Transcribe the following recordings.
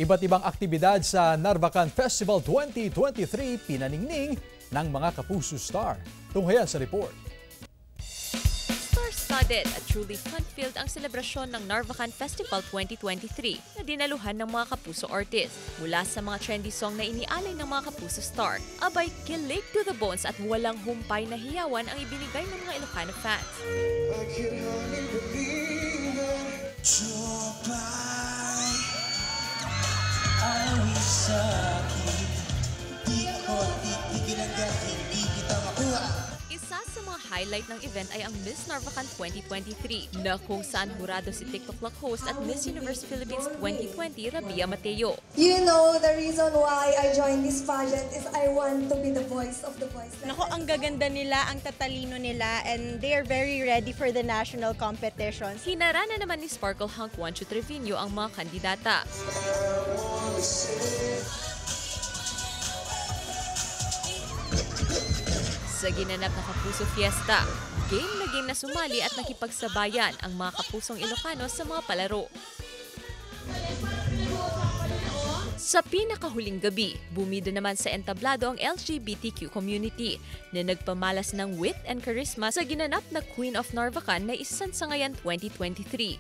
Iba't ibang aktibidad sa Narvacan Festival 2023 pinaningning ng mga Kapuso Star. Tunghayan sa report. Star-studded at truly fun-filled ang selebrasyon ng Narvacan Festival 2023 na dinaluhan ng mga Kapuso artists. Mula sa mga trendy song na inialay ng mga Kapuso Star, abay kilig to the bones at walang humpay na hiyawan ang ibinigay ng mga Ilocano fans. Isa sa mga highlight ng event ay ang Miss Narvacan 2023 na kung saan hurado si TikTok Luck host at Miss Universe Philippines 2020 Rabia Mateo. You know, the reason why I joined this pageant is I want to be the voice of the voiceless. Nako, ang gaganda nila, ang tatalino nila, and they are very ready for the national competitions. Hinara na naman ni Sparkle Hunk Juancho Trevino ang mga kandidata. Sa ginanap na Kapuso Fiesta, game na sumali at nakipagsabayan ang mga kapusong Ilocano sa mga palaro. Sa pinakahuling gabi, bumida naman sa entablado ang LGBTQ community na nagpamalas ng wit and charisma sa ginanap na Queen of Narvacan na Isansangayan 2023.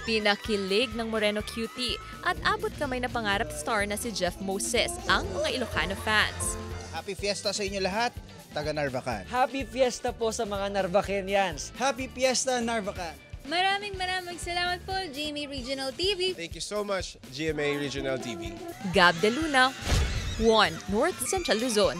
Pinakilig ng Moreno Cutie at abot kamay na pangarap star na si Jeff Moses ang mga Ilocano fans. Happy Fiesta sa inyo lahat, taga Narvacan. Happy Fiesta po sa mga Narvacanians. Happy Fiesta, Narvacan. Maraming salamat po, GMA Regional TV. Thank you so much, GMA Regional TV. Gab De Luna, 1 North Central Luzon.